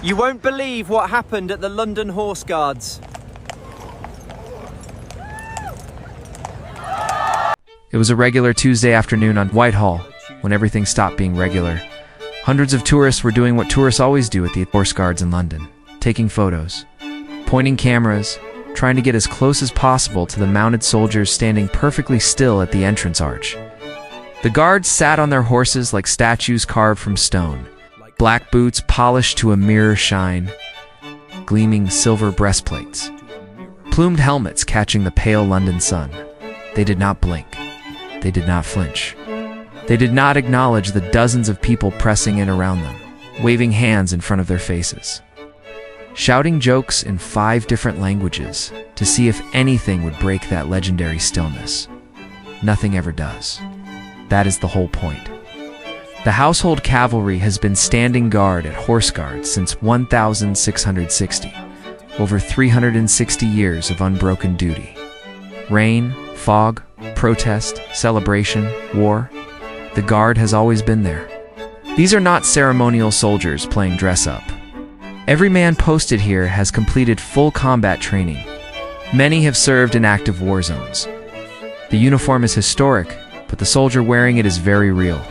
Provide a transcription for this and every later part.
You won't believe what happened at the London Horse Guards. It was a regular Tuesday afternoon on Whitehall, when everything stopped being regular. Hundreds of tourists were doing what tourists always do at the Horse Guards in London, taking photos, pointing cameras, trying to get as close as possible to the mounted soldiers standing perfectly still at the entrance arch. The guards sat on their horses like statues carved from stone, black boots polished to a mirror shine, gleaming silver breastplates, plumed helmets catching the pale London sun. They did not blink. They did not flinch. They did not acknowledge the dozens of people pressing in around them, waving hands in front of their faces, shouting jokes in 5 different languages to see if anything would break that legendary stillness. Nothing ever does. That is the whole point. The household cavalry has been standing guard at Horse Guards since 1660, over 360 years of unbroken duty. Rain, fog, protest, celebration, war, the guard has always been there. These are not ceremonial soldiers playing dress-up. Every man posted here has completed full combat training. Many have served in active war zones. The uniform is historic, but the soldier wearing it is very real.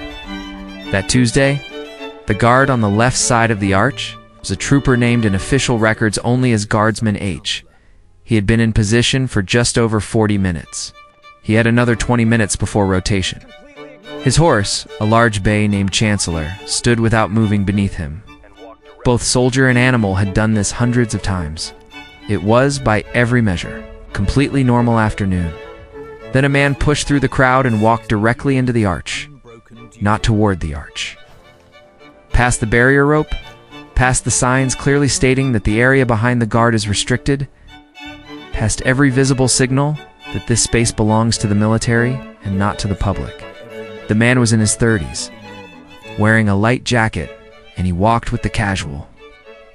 That Tuesday, the guard on the left side of the arch was a trooper named in official records only as Guardsman H. He had been in position for just over 40 minutes. He had another 20 minutes before rotation. His horse, a large bay named Chancellor, stood without moving beneath him. Both soldier and animal had done this hundreds of times. It was, by every measure, completely normal afternoon. Then a man pushed through the crowd and walked directly into the arch. Not toward the arch. Past the barrier rope, past the signs clearly stating that the area behind the guard is restricted, past every visible signal that this space belongs to the military and not to the public. The man was in his 30s, wearing a light jacket, and he walked with the casual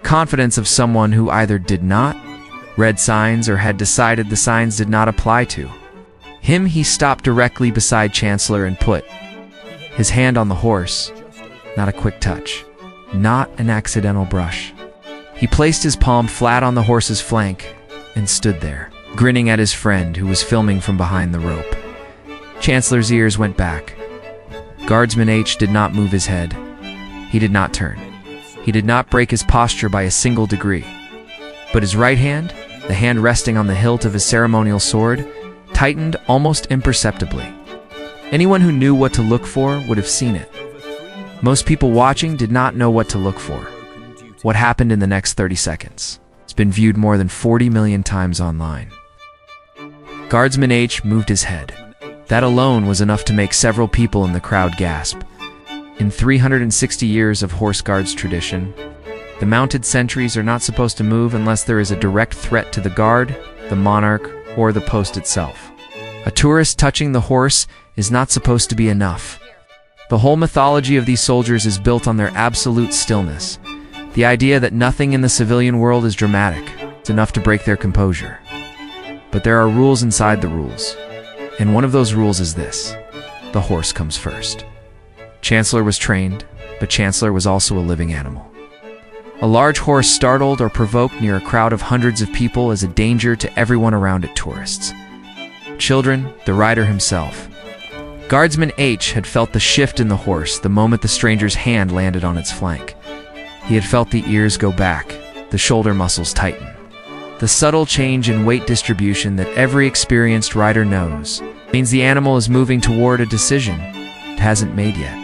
confidence of someone who either did not read signs or had decided the signs did not apply to him. He stopped directly beside Chancellor and put his hand on the horse. Not a quick touch, not an accidental brush. He placed his palm flat on the horse's flank and stood there, grinning at his friend who was filming from behind the rope. Chancellor's ears went back. Guardsman H did not move his head. He did not turn. He did not break his posture by a single degree. But his right hand, the hand resting on the hilt of his ceremonial sword, tightened almost imperceptibly. Anyone who knew what to look for would have seen it. Most people watching did not know what to look for. What happened in the next 30 seconds? It's been viewed more than 40 million times online. Guardsman H moved his head. That alone was enough to make several people in the crowd gasp. In 360 years of Horse Guards tradition, the mounted sentries are not supposed to move unless there is a direct threat to the guard, the monarch, or the post itself. A tourist touching the horse is not supposed to be enough. The whole mythology of these soldiers is built on their absolute stillness. The idea that nothing in the civilian world is dramatic. It's enough to break their composure. But there are rules inside the rules. And one of those rules is this: the horse comes first. Chancellor was trained, but Chancellor was also a living animal. A large horse startled or provoked near a crowd of hundreds of people is a danger to everyone around it: tourists, children, the rider himself. Guardsman H had felt the shift in the horse the moment the stranger's hand landed on its flank. He had felt the ears go back, the shoulder muscles tighten. The subtle change in weight distribution that every experienced rider knows means the animal is moving toward a decision it hasn't made yet.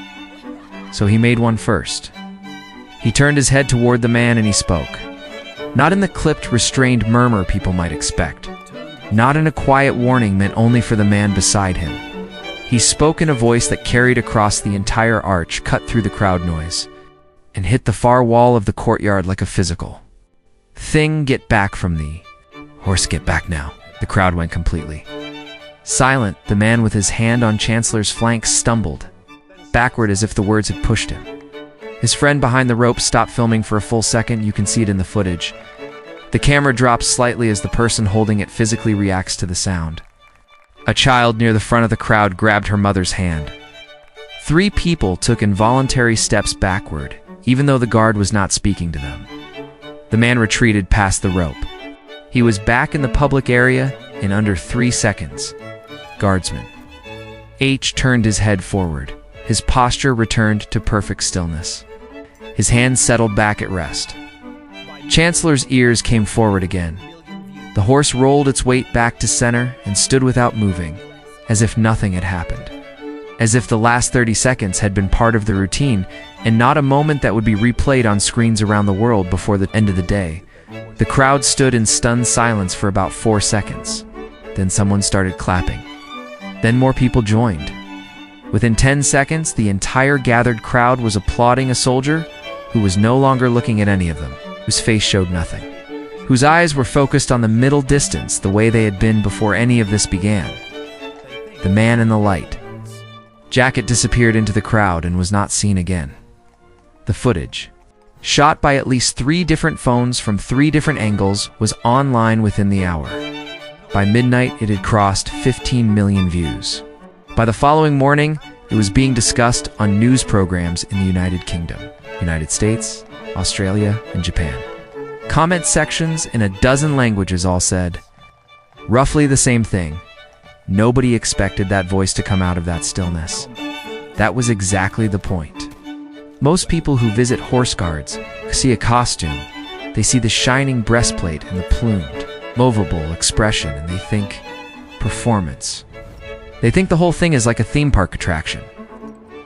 So he made one first. He turned his head toward the man and he spoke. Not in the clipped, restrained murmur people might expect. Not in a quiet warning meant only for the man beside him. He spoke in a voice that carried across the entire arch, cut through the crowd noise, and hit the far wall of the courtyard like a physical thing. Get back from thee. Horse, get back now. The crowd went completely silent. The man with his hand on Chancellor's flank stumbled backward as if the words had pushed him. His friend behind the rope stopped filming for a full second. You can see it in the footage. The camera drops slightly as the person holding it physically reacts to the sound. A child near the front of the crowd grabbed her mother's hand. 3 people took involuntary steps backward, even though the guard was not speaking to them. The man retreated past the rope. He was back in the public area in under 3 seconds. Guardsman H turned his head forward. His posture returned to perfect stillness. His hands settled back at rest. Chancellor's ears came forward again. The horse rolled its weight back to center and stood without moving, as if nothing had happened. As if the last 30 seconds had been part of the routine and not a moment that would be replayed on screens around the world before the end of the day. The crowd stood in stunned silence for about 4 seconds. Then someone started clapping. Then more people joined. Within 10 seconds, the entire gathered crowd was applauding a soldier who was no longer looking at any of them, whose face showed nothing, whose eyes were focused on the middle distance the way they had been before any of this began. The man in the light. Jacket disappeared into the crowd and was not seen again. The footage, shot by at least 3 different phones from 3 different angles, was online within the hour. By midnight, it had crossed 15 million views. By the following morning, it was being discussed on news programs in the United Kingdom, United States, Australia, and Japan. Comment sections in a dozen languages all said roughly the same thing. Nobody expected that voice to come out of that stillness. That was exactly the point. Most people who visit horse guards see a costume. They see the shining breastplate and the plumed, movable expression, and they think performance. They think the whole thing is like a theme park attraction.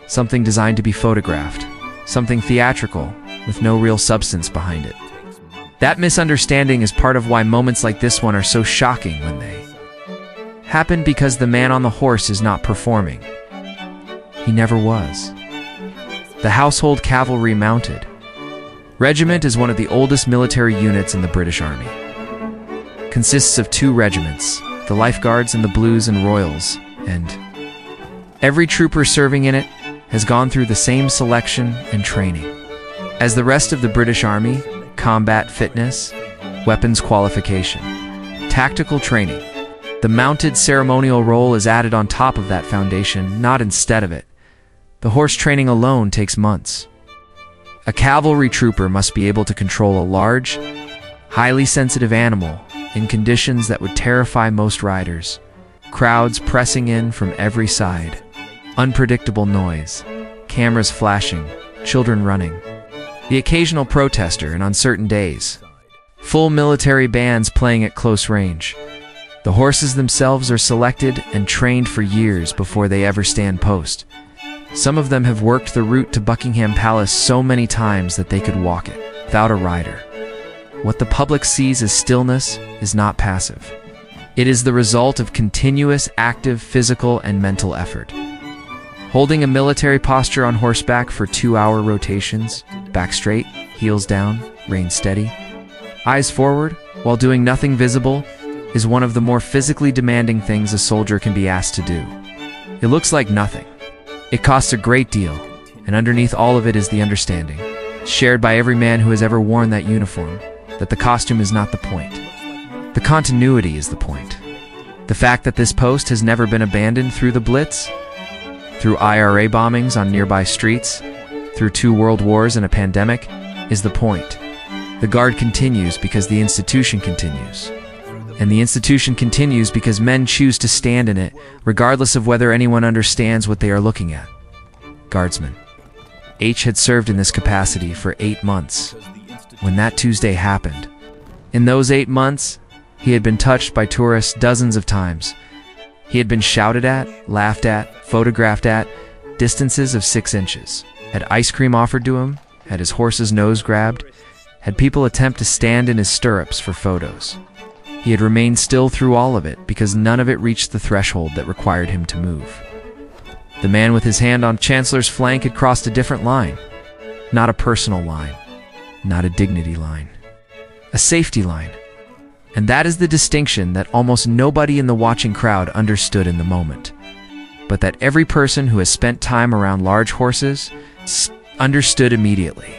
Something designed to be photographed. Something theatrical, with no real substance behind it. That misunderstanding is part of why moments like this one are so shocking when they happen, because the man on the horse is not performing. He never was. The Household Cavalry Mounted Regiment is one of the oldest military units in the British Army. Consists of 2 regiments, the Life Guards and the Blues and Royals, and every trooper serving in it has gone through the same selection and training. As the rest of the British Army, combat fitness, weapons qualification, tactical training. The mounted ceremonial role is added on top of that foundation, not instead of it. The horse training alone takes months. A cavalry trooper must be able to control a large, highly sensitive animal in conditions that would terrify most riders. Crowds pressing in from every side. Unpredictable noise. Cameras flashing. Children running. The occasional protester, and on certain days, full military bands playing at close range. The horses themselves are selected and trained for years before they ever stand post. Some of them have worked the route to Buckingham Palace so many times that they could walk it without a rider. What the public sees as stillness is not passive. It is the result of continuous, active physical and mental effort. Holding a military posture on horseback for 2-hour rotations, back straight, heels down, rein steady, eyes forward, while doing nothing visible, is one of the more physically demanding things a soldier can be asked to do. It looks like nothing. It costs a great deal, and underneath all of it is the understanding, shared by every man who has ever worn that uniform, that the costume is not the point. The continuity is the point. The fact that this post has never been abandoned through the Blitz, through IRA bombings on nearby streets, through 2 world wars and a pandemic, is the point. The Guard continues because the institution continues. And the institution continues because men choose to stand in it, regardless of whether anyone understands what they are looking at. Guardsman H had served in this capacity for 8 months. When that Tuesday happened, in those 8 months, he had been touched by tourists dozens of times. He had been shouted at, laughed at, photographed at, distances of 6 inches. Had ice cream offered to him, had his horse's nose grabbed, had people attempt to stand in his stirrups for photos. He had remained still through all of it because none of it reached the threshold that required him to move. The man with his hand on Chancellor's flank had crossed a different line. Not a personal line. Not a dignity line. A safety line. And that is the distinction that almost nobody in the watching crowd understood in the moment. But that every person who has spent time around large horses understood immediately.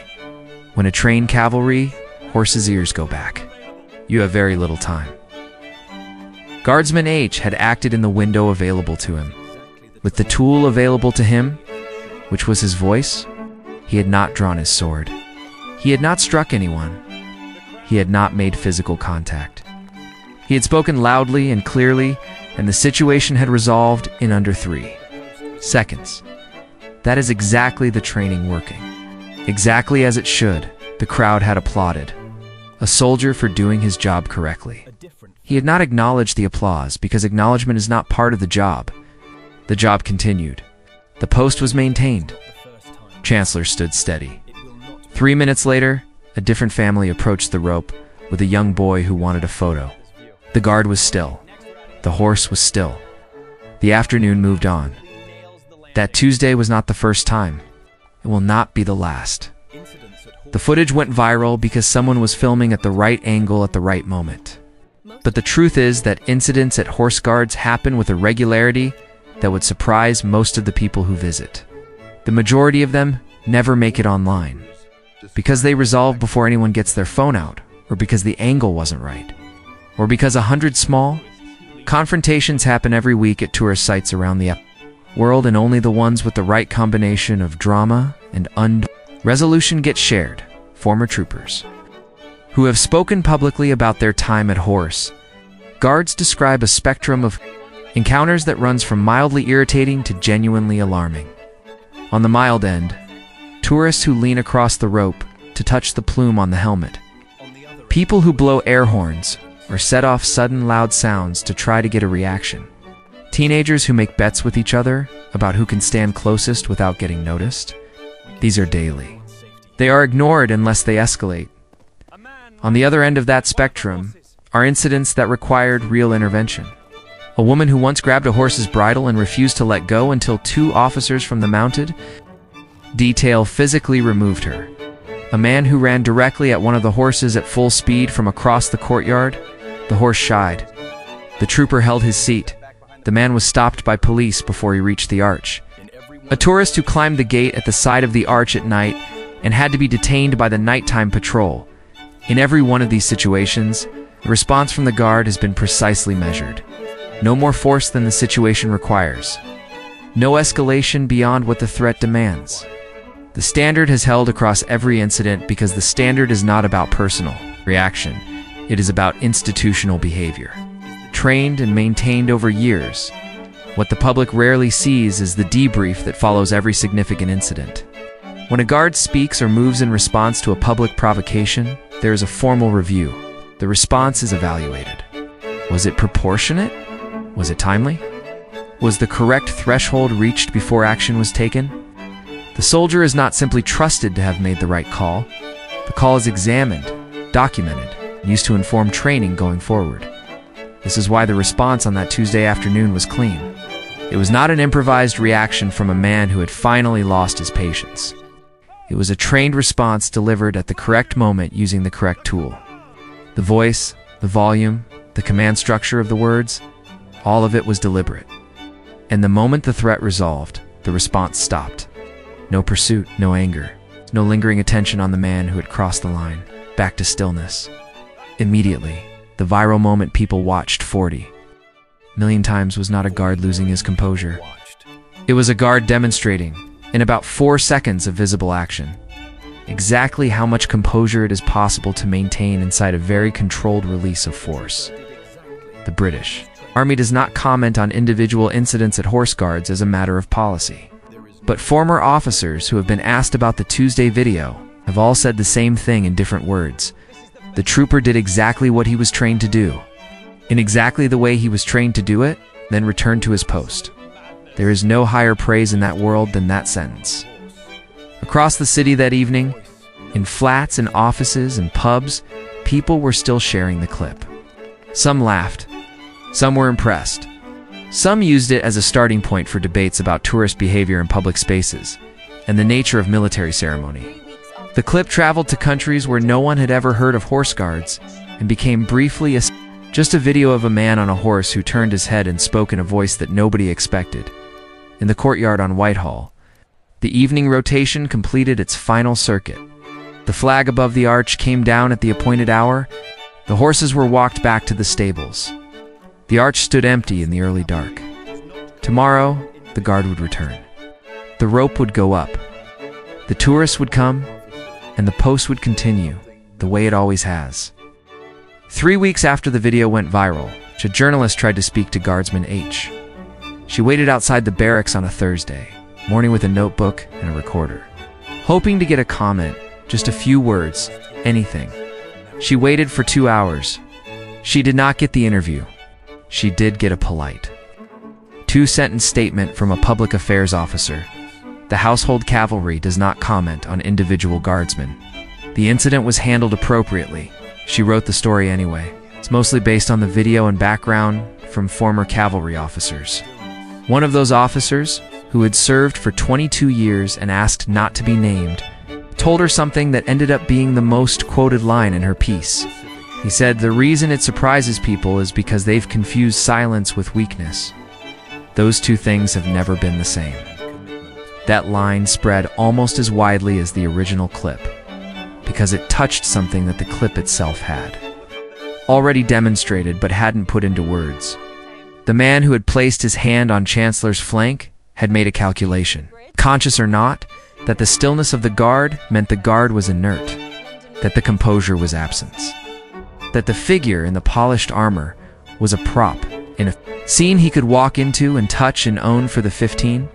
When a trained cavalry, horse's ears go back. You have very little time. Guardsman H had acted in the window available to him. With the tool available to him, which was his voice, he had not drawn his sword. He had not struck anyone. he had not made physical contact. He had spoken loudly and clearly, and the situation had resolved in under 3 seconds. That is exactly the training working. Exactly as it should, the crowd had applauded. A soldier for doing his job correctly. He had not acknowledged the applause because acknowledgement is not part of the job. The job continued. The post was maintained. Chancellor stood steady. 3 minutes later, a different family approached the rope with a young boy who wanted a photo. The guard was still. The horse was still. The afternoon moved on. That Tuesday was not the first time. It will not be the last. The footage went viral because someone was filming at the right angle at the right moment. But the truth is that incidents at horse guards happen with a regularity that would surprise most of the people who visit. The majority of them never make it online because they resolve before anyone gets their phone out, or because the angle wasn't right, or because 100 small confrontations happen every week at tourist sites around the world, and only the ones with the right combination of drama and resolution get shared. Former troopers who have spoken publicly about their time at horse guards describe a spectrum of encounters that runs from mildly irritating to genuinely alarming. On the mild end, tourists who lean across the rope to touch the plume on the helmet, people who blow air horns or set off sudden loud sounds to try to get a reaction, teenagers who make bets with each other about who can stand closest without getting noticed. These are daily. They are ignored unless they escalate. On the other end of that spectrum are incidents that required real intervention. A woman who once grabbed a horse's bridle and refused to let go until 2 officers from the mounted detail physically removed her. A man who ran directly at one of the horses at full speed from across the courtyard. The horse shied. The trooper held his seat. The man was stopped by police before he reached the arch. A tourist who climbed the gate at the side of the arch at night and had to be detained by the nighttime patrol. In every one of these situations, the response from the guard has been precisely measured. No more force than the situation requires. No escalation beyond what the threat demands. The standard has held across every incident because the standard is not about personal reaction. It is about institutional behavior, trained and maintained over years. What the public rarely sees is the debrief that follows every significant incident. When a guard speaks or moves in response to a public provocation, there is a formal review. The response is evaluated. Was it proportionate? Was it timely? Was the correct threshold reached before action was taken? The soldier is not simply trusted to have made the right call. The call is examined, documented, and used to inform training going forward. This is why the response on that Tuesday afternoon was clean. It was not an improvised reaction from a man who had finally lost his patience. It was a trained response delivered at the correct moment using the correct tool. The voice, the volume, the command structure of the words, all of it was deliberate. And the moment the threat resolved, the response stopped. No pursuit, no anger, no lingering attention on the man who had crossed the line. Back to stillness. Immediately, the viral moment people watched 40 million times was not a guard losing his composure. It was a guard demonstrating, in about 4 seconds of visible action, exactly how much composure it is possible to maintain inside a very controlled release of force. The British Army does not comment on individual incidents at horse guards as a matter of policy. But former officers who have been asked about the Tuesday video have all said the same thing in different words. The trooper did exactly what he was trained to do, in exactly the way he was trained to do it, then returned to his post. There is no higher praise in that world than that sentence. Across the city that evening, in flats and offices and pubs, people were still sharing the clip. Some laughed. Some were impressed. Some used it as a starting point for debates about tourist behavior in public spaces and the nature of military ceremony. The clip traveled to countries where no one had ever heard of horse guards and became briefly just a video of a man on a horse who turned his head and spoke in a voice that nobody expected. In the courtyard on Whitehall, the evening rotation completed its final circuit. The flag above the arch came down at the appointed hour. The horses were walked back to the stables. The arch stood empty in the early dark. Tomorrow, the guard would return. The rope would go up. The tourists would come, and the post would continue, the way it always has. 3 weeks after the video went viral, a journalist tried to speak to Guardsman H. She waited outside the barracks on a Thursday morning with a notebook and a recorder, hoping to get a comment, just a few words, anything. She waited for 2 hours. She did not get the interview. She did get a polite 2-sentence statement from a public affairs officer. The household cavalry does not comment on individual guardsmen. The incident was handled appropriately. She wrote the story anyway. It's mostly based on the video and background from former cavalry officers. One of those officers, who had served for 22 years and asked not to be named, told her something that ended up being the most quoted line in her piece. He said, "The reason it surprises people is because they've confused silence with weakness. Those two things have never been the same." That line spread almost as widely as the original clip, because it touched something that the clip itself had already demonstrated but hadn't put into words. The man who had placed his hand on Chancellor's flank had made a calculation, conscious or not, that the stillness of the guard meant the guard was inert, that the composure was absence, that the figure in the polished armor was a prop in a scene he could walk into and touch and own for the 15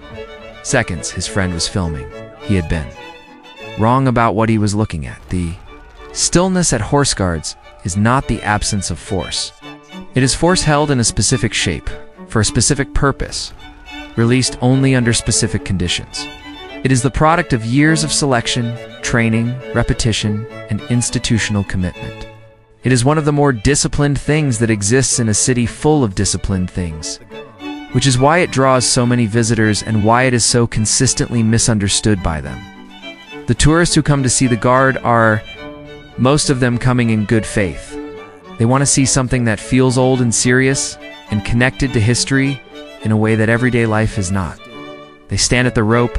seconds his friend was filming. He had been wrong about what he was looking at. The stillness at Horse Guards is not the absence of force. It is force held in a specific shape, for a specific purpose, released only under specific conditions. It is the product of years of selection, training, repetition, and institutional commitment. It is one of the more disciplined things that exists in a city full of disciplined things, which is why it draws so many visitors and why it is so consistently misunderstood by them. The tourists who come to see the guard are, most of them, coming in good faith. They want to see something that feels old and serious and connected to history in a way that everyday life is not. They stand at the rope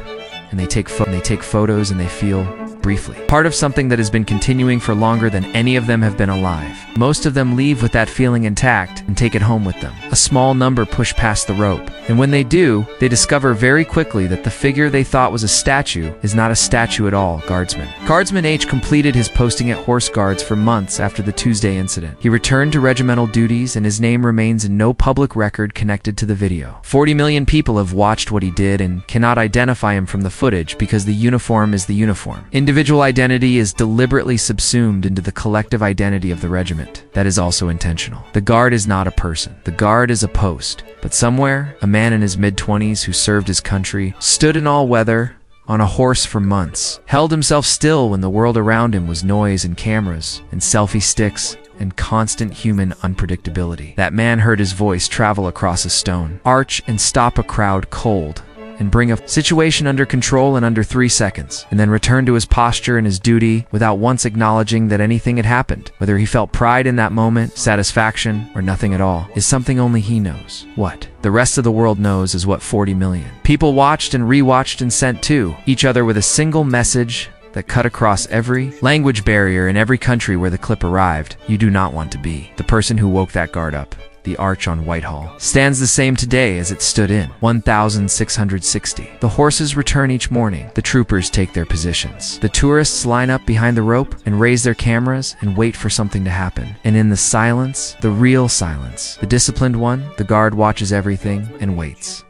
and they take photos and they feel, briefly, part of something that has been continuing for longer than any of them have been alive. Most of them leave with that feeling intact and take it home with them. A small number push past the rope, and when they do, they discover very quickly that the figure they thought was a statue is not a statue at all. Guardsman H completed his posting at Horse Guards for months after the Tuesday incident. He returned to regimental duties and his name remains in no public record connected to the video. 40 million people have watched what he did and cannot identify him from the footage because the uniform is the uniform. Individual identity is deliberately subsumed into the collective identity of the regiment. That is also intentional. The guard is not a person. The guard is a post. But somewhere, a man in his mid-20s who served his country, stood in all weather, on a horse for months, held himself still when the world around him was noise and cameras and selfie sticks and constant human unpredictability. That man heard his voice travel across a stone, arch and stop a crowd cold, and bring a situation under control in under 3 seconds, and then return to his posture and his duty without once acknowledging that anything had happened. Whether he felt pride in that moment, satisfaction, or nothing at all, is something only he knows. What the rest of the world knows is what 40 million people watched and rewatched and sent to each other with a single message that cut across every language barrier in every country where the clip arrived. You do not want to be the person who woke that guard up. The arch on Whitehall stands the same today as it stood in 1660. The horses return each morning. The troopers take their positions. The tourists line up behind the rope and raise their cameras and wait for something to happen. And in the silence, the real silence, the disciplined one, the guard watches everything and waits.